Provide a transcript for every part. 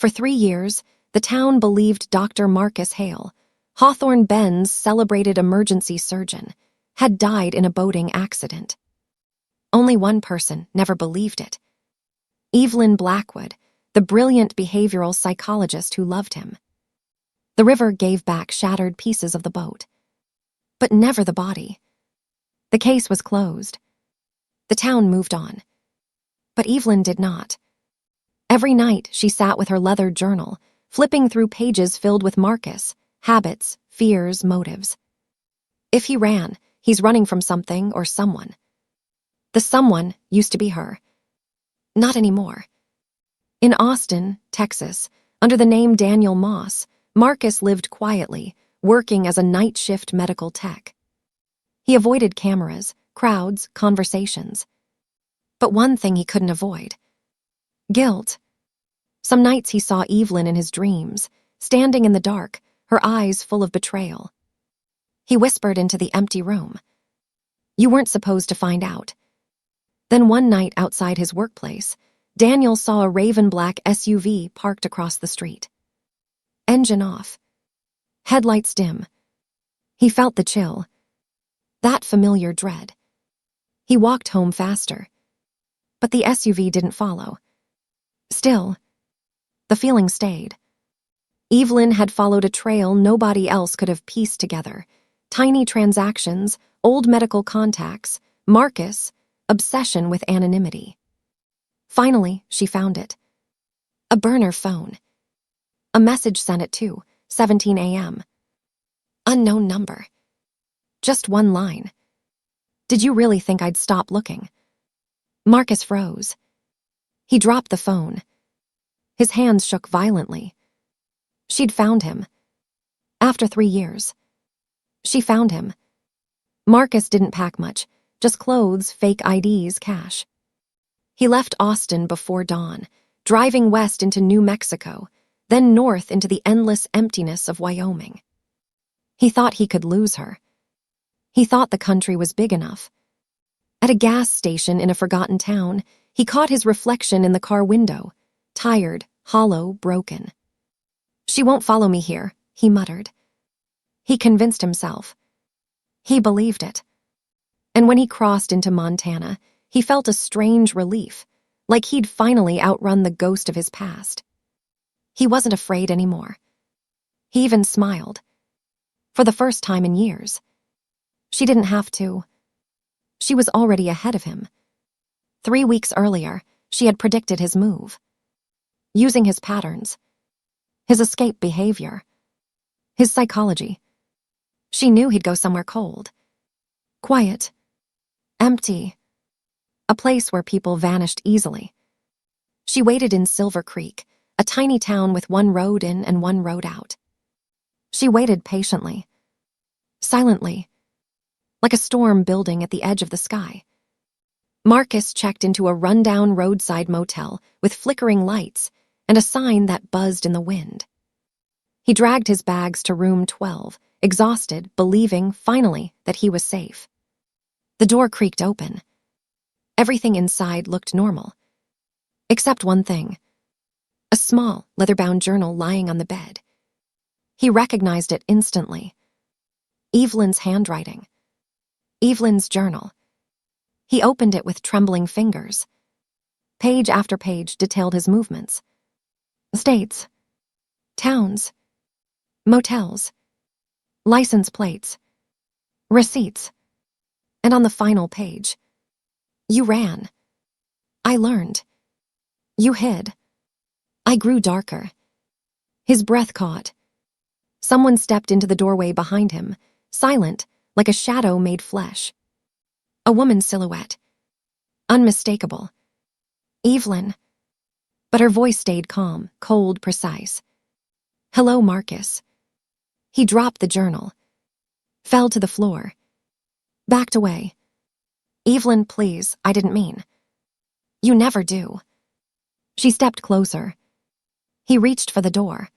For 3 years, the town believed Dr. Marcus Hale, Hawthorne Bend's celebrated emergency surgeon, had died in a boating accident. Only one person never believed it: Evelyn Blackwood, the brilliant behavioral psychologist who loved him. The river gave back shattered pieces of the boat, but never the body. The case was closed. The town moved on. But Evelyn did not. Every night she sat with her leather journal, flipping through pages filled with Marcus, habits, fears, motives. If he ran, he's running from something or someone. The someone used to be her. Not anymore. In Austin, Texas, under the name Daniel Moss, Marcus lived quietly, working as a night shift medical tech. He avoided cameras, crowds, conversations. But one thing he couldn't avoid: guilt. Some nights he saw Evelyn in his dreams, standing in the dark, her eyes full of betrayal. He whispered into the empty room, "You weren't supposed to find out." Then one night outside his workplace, Daniel saw a raven-black SUV parked across the street. Engine off. Headlights dim. He felt the chill. That familiar dread. He walked home faster. But the SUV didn't follow. Still, the feeling stayed. Evelyn had followed a trail nobody else could have pieced together. Tiny transactions, old medical contacts, Marcus, obsession with anonymity. Finally, she found it. A burner phone. A message sent at 2:17 a.m. Unknown number. Just one line. "Did you really think I'd stop looking?" Marcus froze. He dropped the phone. His hands shook violently. She'd found him. After 3 years. She found him. Marcus didn't pack much, just clothes, fake IDs, cash. He left Austin before dawn, driving west into New Mexico, then north into the endless emptiness of Wyoming. He thought he could lose her. He thought the country was big enough. At a gas station in a forgotten town, he caught his reflection in the car window, tired, hollow, broken. "She won't follow me here," he muttered. He convinced himself. He believed it. And when he crossed into Montana, he felt a strange relief, like he'd finally outrun the ghost of his past. He wasn't afraid anymore. He even smiled. For the first time in years. She didn't have to. She was already ahead of him. 3 weeks earlier, she had predicted his move. Using his patterns. His escape behavior. His psychology. She knew he'd go somewhere cold. Quiet. Empty. A place where people vanished easily. She waited in Silver Creek, a tiny town with one road in and one road out. She waited patiently. Silently. Like a storm building at the edge of the sky. Marcus checked into a rundown roadside motel with flickering lights and a sign that buzzed in the wind. He dragged his bags to room 12, exhausted, believing, finally, that he was safe. The door creaked open. Everything inside looked normal. Except one thing. A small, leather-bound journal lying on the bed. He recognized it instantly. Evelyn's handwriting. Evelyn's journal. He opened it with trembling fingers. Page after page detailed his movements. States. Towns. Motels. License plates. Receipts. And on the final page, "You ran. I learned. You hid. I grew darker." His breath caught. Someone stepped into the doorway behind him, silent, like a shadow made flesh. A woman's silhouette. Unmistakable. Evelyn. But her voice stayed calm, cold, precise. "Hello, Marcus." He dropped the journal. Fell to the floor. Backed away. "Evelyn, please, I didn't mean." "You never do." She stepped closer. He reached for the door.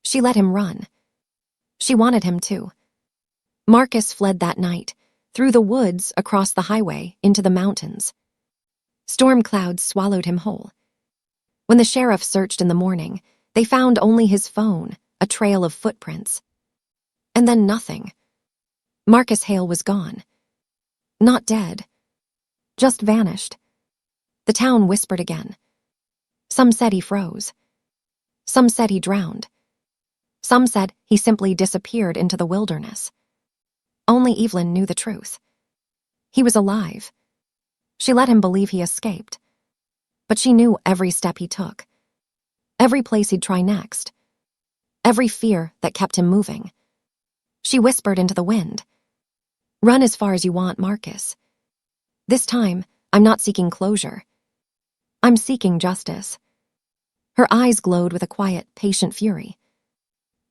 She let him run. She wanted him to. Marcus fled that night, through the woods, across the highway, into the mountains. Storm clouds swallowed him whole. When the sheriff searched in the morning, they found only his phone, a trail of footprints. And then nothing. Marcus Hale was gone. Not dead. Just vanished. The town whispered again. Some said he froze. Some said he drowned. Some said he simply disappeared into the wilderness. Only Evelyn knew the truth. He was alive. She let him believe he escaped. But she knew every step he took. Every place he'd try next. Every fear that kept him moving. She whispered into the wind. Run as far as you want, Marcus. This time, I'm not seeking closure. I'm seeking justice. Her eyes glowed with a quiet, patient fury.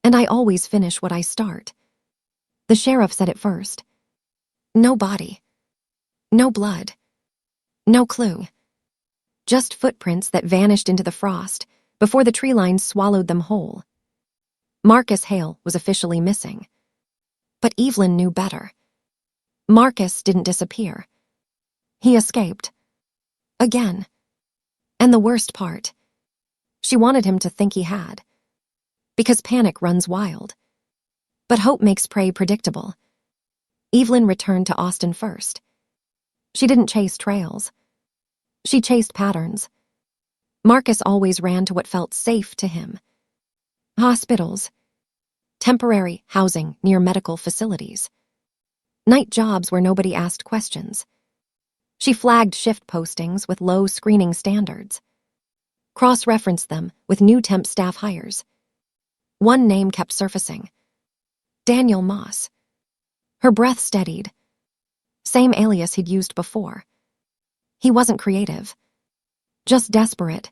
And I always finish what I start. The sheriff said it first. No body. No blood. No clue. Just footprints that vanished into the frost before the tree lines swallowed them whole. Marcus Hale was officially missing. But Evelyn knew better. Marcus didn't disappear. He escaped. Again. And the worst part, she wanted him to think he had. Because panic runs wild. But hope makes prey predictable. Evelyn returned to Austin first. She didn't chase trails. She chased patterns. Marcus always ran to what felt safe to him. Hospitals. Temporary housing near medical facilities. Night jobs where nobody asked questions. She flagged shift postings with low screening standards. Cross-referenced them with new temp staff hires. One name kept surfacing. Daniel Moss. Her breath steadied. Same alias he'd used before. He wasn't creative. Just desperate.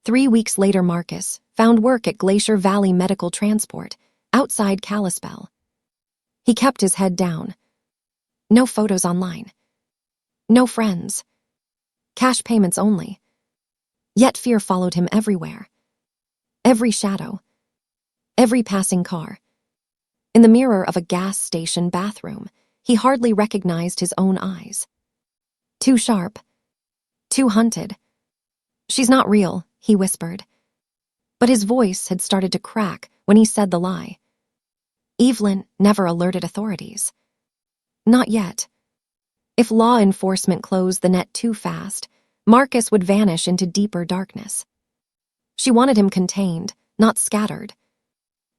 3 weeks later, Marcus found work at Glacier Valley Medical Transport, outside Kalispell. He kept his head down. No photos online. No friends. Cash payments only. Yet fear followed him everywhere. Every shadow. Every passing car. In the mirror of a gas station bathroom, he hardly recognized his own eyes. Too sharp. Too hunted. She's not real, he whispered. But his voice had started to crack when he said the lie. Evelyn never alerted authorities. Not yet. If law enforcement closed the net too fast, Marcus would vanish into deeper darkness. She wanted him contained, not scattered.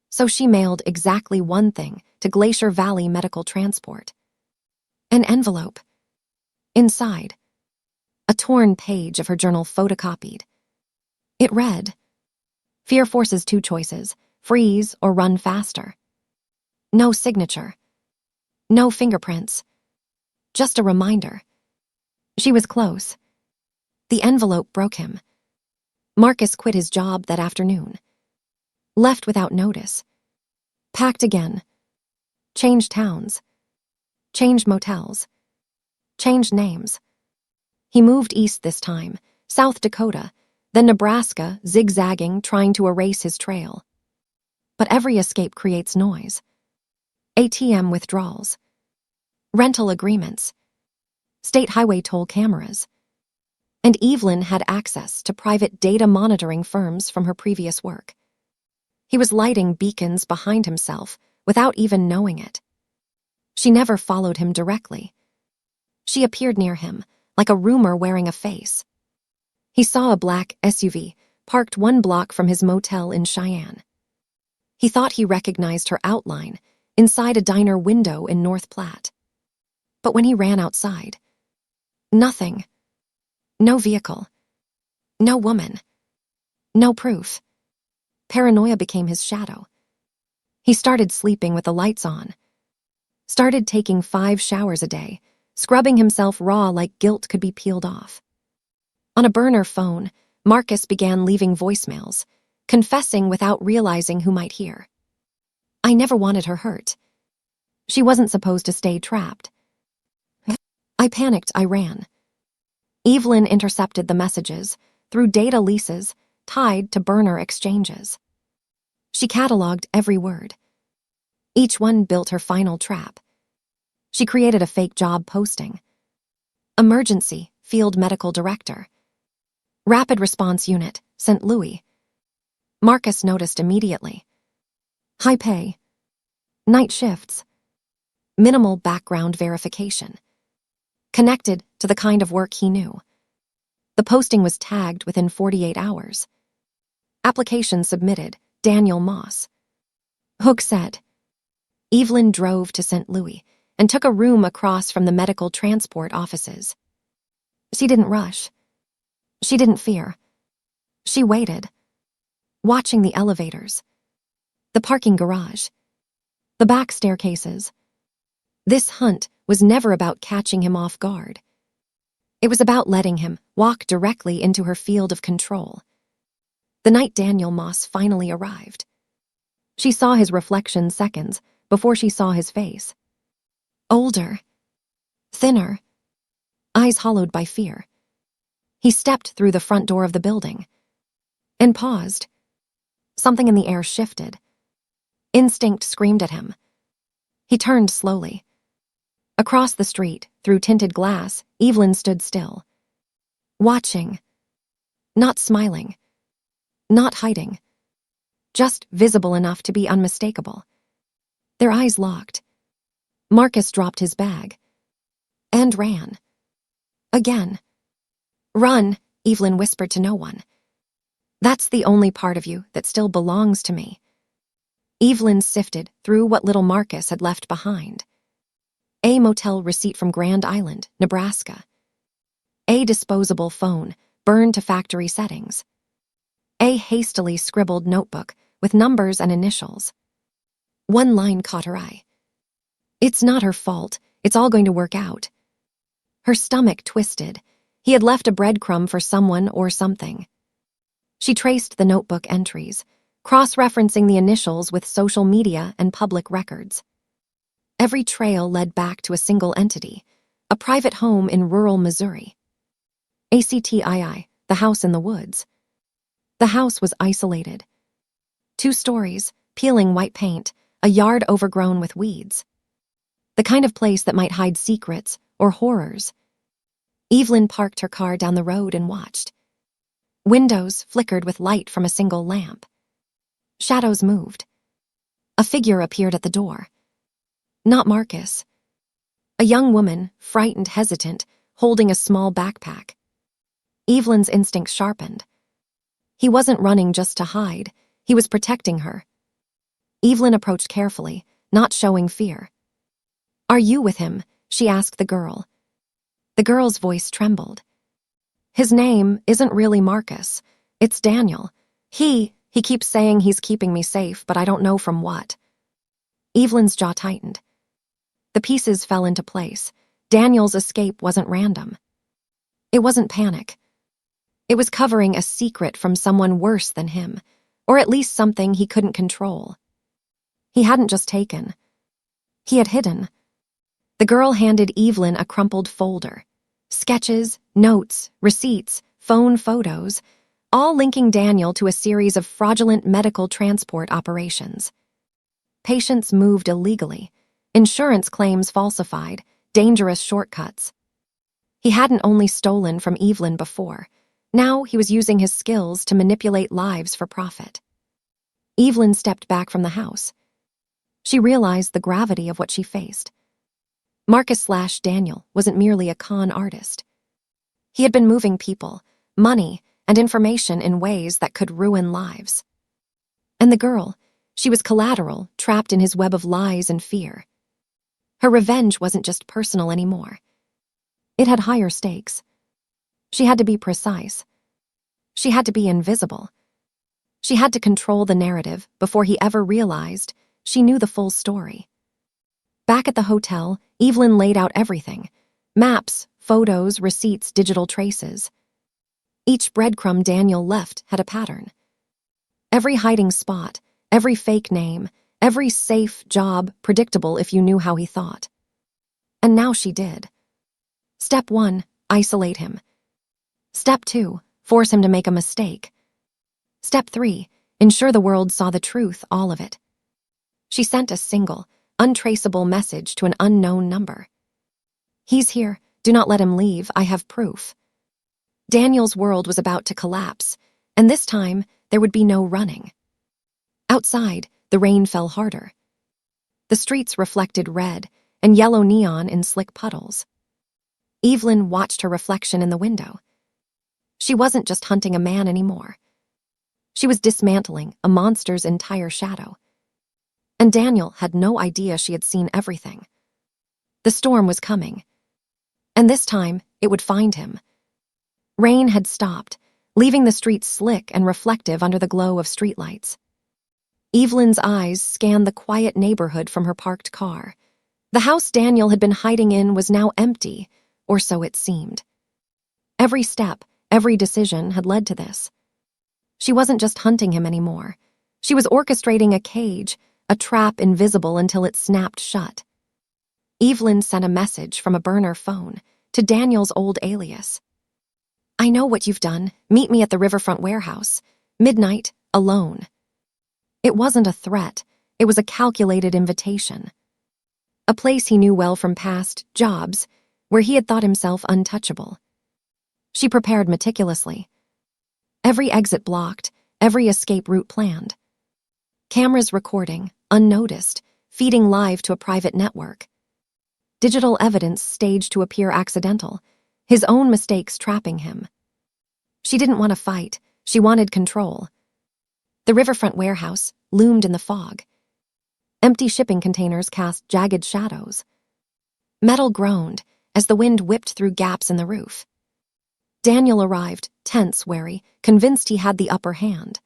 So she mailed exactly one thing to Glacier Valley Medical Transport. An envelope. Inside, a torn page of her journal photocopied. It read, Fear forces two choices, freeze or run faster. No signature. No fingerprints. Just a reminder. She was close. The envelope broke him. Marcus quit his job that afternoon. Left without notice. Packed again. Changed towns. Changed motels. Changed names. He moved east this time, South Dakota, then Nebraska, zigzagging, trying to erase his trail. But every escape creates noise. ATM withdrawals. Rental agreements. State highway toll cameras. And Evelyn had access to private data monitoring firms from her previous work. He was lighting beacons behind himself without even knowing it. She never followed him directly. She appeared near him, like a rumor wearing a face. He saw a black SUV parked 1 block from his motel in Cheyenne. He thought he recognized her outline inside a diner window in North Platte. But when he ran outside, nothing. No vehicle. No woman. No proof. Paranoia became his shadow. He started sleeping with the lights on. Started taking 5 showers a day, scrubbing himself raw like guilt could be peeled off. On a burner phone, Marcus began leaving voicemails, confessing without realizing who might hear. I never wanted her hurt. She wasn't supposed to stay trapped. I panicked, I ran. Evelyn intercepted the messages through data leases tied to burner exchanges. She cataloged every word. Each one built her final trap. She created a fake job posting. Emergency, field medical director. Rapid Response Unit, St. Louis. Marcus noticed immediately. High pay. Night shifts. Minimal background verification. Connected to the kind of work he knew. The posting was tagged within 48 hours. Application submitted, Daniel Moss. Hook set. Evelyn drove to St. Louis and took a room across from the medical transport offices. She didn't rush. She didn't fear. She waited, watching the elevators, the parking garage, the back staircases. This hunt was never about catching him off guard. It was about letting him walk directly into her field of control. The night Daniel Moss finally arrived, she saw his reflection seconds before she saw his face. Older, thinner, eyes hollowed by fear. He stepped through the front door of the building and paused. Something in the air shifted. Instinct screamed at him. He turned slowly. Across the street, through tinted glass, Evelyn stood still, watching, not smiling, not hiding, just visible enough to be unmistakable. Their eyes locked. Marcus dropped his bag and ran. Again. Run, Evelyn whispered to no one. That's the only part of you that still belongs to me. Evelyn sifted through what little Marcus had left behind. A motel receipt from Grand Island, Nebraska. A disposable phone, burned to factory settings. A hastily scribbled notebook with numbers and initials. One line caught her eye. It's not her fault. It's all going to work out. Her stomach twisted. He had left a breadcrumb for someone or something. She traced the notebook entries, cross-referencing the initials with social media and public records. Every trail led back to a single entity, a private home in rural Missouri. ACTII, the house in the woods. The house was isolated. 2 stories, peeling white paint, a yard overgrown with weeds. The kind of place that might hide secrets or horrors. Evelyn parked her car down the road and watched. Windows flickered with light from a single lamp. Shadows moved. A figure appeared at the door. Not Marcus. A young woman, frightened, hesitant, holding a small backpack. Evelyn's instincts sharpened. He wasn't running just to hide. He was protecting her. Evelyn approached carefully, not showing fear. Are you with him? She asked the girl. The girl's voice trembled. His name isn't really Marcus. It's Daniel. He keeps saying he's keeping me safe, but I don't know from what. Evelyn's jaw tightened. The pieces fell into place. Daniel's escape wasn't random. It wasn't panic. It was covering a secret from someone worse than him, or at least something he couldn't control. He hadn't just taken. He had hidden. The girl handed Evelyn a crumpled folder. Sketches, notes, receipts, phone photos, all linking Daniel to a series of fraudulent medical transport operations. Patients moved illegally, insurance claims falsified, dangerous shortcuts. He hadn't only stolen from Evelyn before. Now he was using his skills to manipulate lives for profit. Evelyn stepped back from the house. She realized the gravity of what she faced. Marcus/Daniel wasn't merely a con artist. He had been moving people, money, and information in ways that could ruin lives. And the girl, she was collateral, trapped in his web of lies and fear. Her revenge wasn't just personal anymore. It had higher stakes. She had to be precise. She had to be invisible. She had to control the narrative before he ever realized she knew the full story. Back at the hotel, Evelyn laid out everything. Maps, photos, receipts, digital traces. Each breadcrumb Daniel left had a pattern. Every hiding spot, every fake name, every safe job predictable if you knew how he thought. And now she did. Step 1, isolate him. Step 2, force him to make a mistake. Step 3, ensure the world saw the truth, all of it. She sent a single, untraceable message to an unknown number. He's here. Do not let him leave. I have proof. Daniel's world was about to collapse, and this time there would be no running. Outside, the rain fell harder. The streets reflected red and yellow neon in slick puddles. Evelyn watched her reflection in the window. She wasn't just hunting a man anymore. She was dismantling a monster's entire shadow. And Daniel had no idea she had seen everything. The storm was coming. And this time, it would find him. Rain had stopped, leaving the streets slick and reflective under the glow of streetlights. Evelyn's eyes scanned the quiet neighborhood from her parked car. The house Daniel had been hiding in was now empty, or so it seemed. Every step, every decision had led to this. She wasn't just hunting him anymore. She was orchestrating a cage, a trap invisible until it snapped shut. Evelyn sent a message from a burner phone to Daniel's old alias. "I know what you've done. Meet me at the riverfront warehouse. Midnight, alone." It wasn't a threat. It was a calculated invitation. A place he knew well from past jobs, where he had thought himself untouchable. She prepared meticulously. Every exit blocked, every escape route planned. Cameras recording, unnoticed, feeding live to a private network. Digital evidence staged to appear accidental, his own mistakes trapping him. She didn't want to fight. She wanted control. The riverfront warehouse loomed in the fog. Empty shipping containers cast jagged shadows. Metal groaned as the wind whipped through gaps in the roof. Daniel arrived, tense, wary, convinced he had the upper hand.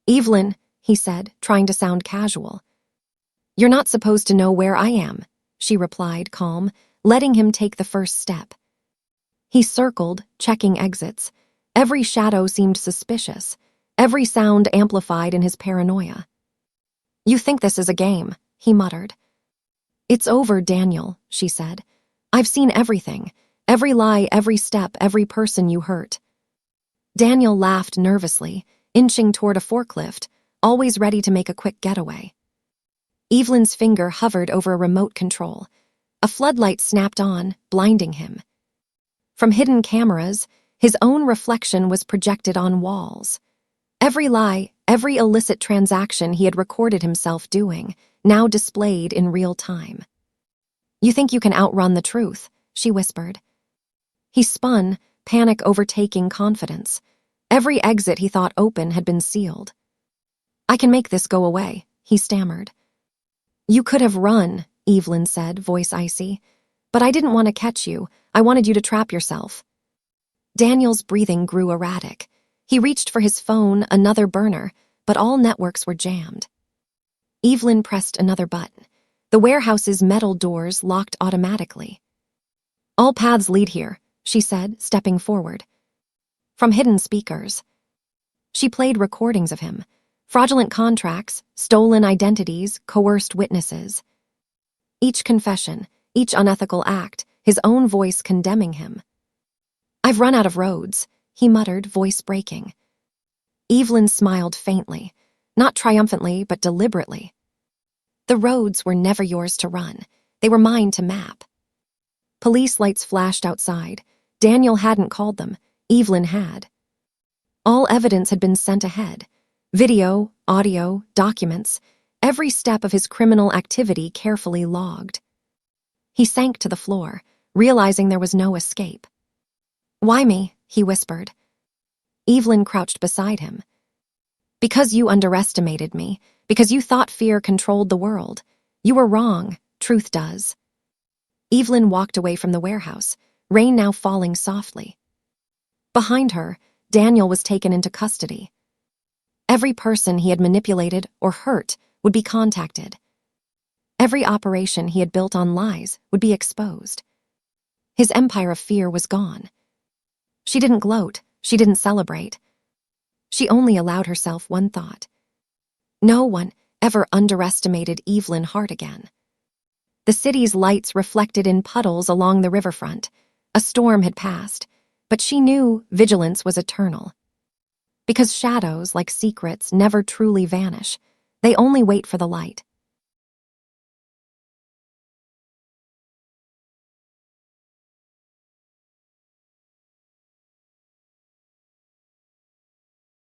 "Evelyn," he said, trying to sound casual. "You're not supposed to know where I am," she replied, calm, letting him take the first step. He circled, checking exits. Every shadow seemed suspicious, every sound amplified in his paranoia. "You think this is a game," he muttered. "It's over, Daniel," she said. "I've seen everything. Every lie, every step, every person you hurt." Daniel laughed nervously, inching toward a forklift, always ready to make a quick getaway. Evelyn's finger hovered over a remote control. A floodlight snapped on, blinding him. From hidden cameras, his own reflection was projected on walls. Every lie, every illicit transaction he had recorded himself doing, now displayed in real time. "You think you can outrun the truth," she whispered. He spun, panic overtaking confidence. Every exit he thought open had been sealed. "I can make this go away," he stammered. "You could have run," Evelyn said, voice icy. "But I didn't want to catch you. I wanted you to trap yourself." Daniel's breathing grew erratic. He reached for his phone, another burner, but all networks were jammed. Evelyn pressed another button. The warehouse's metal doors locked automatically. "All paths lead here," she said, stepping forward. From hidden speakers. She played recordings of him. Fraudulent contracts, stolen identities, coerced witnesses. Each confession, each unethical act, his own voice condemning him. "I've run out of roads," he muttered, voice breaking. Evelyn smiled faintly, not triumphantly, but deliberately. "The roads were never yours to run. They were mine to map." Police lights flashed outside. Daniel hadn't called them. Evelyn had. All evidence had been sent ahead. Video, audio, documents, every step of his criminal activity carefully logged. He sank to the floor, realizing there was no escape. "Why me?" he whispered. Evelyn crouched beside him. "Because you underestimated me, because you thought fear controlled the world. You were wrong. Truth does." Evelyn walked away from the warehouse, rain now falling softly. Behind her, Daniel was taken into custody. Every person he had manipulated or hurt would be contacted. Every operation he had built on lies would be exposed. His empire of fear was gone. She didn't gloat. She didn't celebrate. She only allowed herself one thought. No one ever underestimated Evelyn Hart again. The city's lights reflected in puddles along the riverfront. A storm had passed, but she knew vigilance was eternal. Because shadows, like secrets, never truly vanish. They only wait for the light.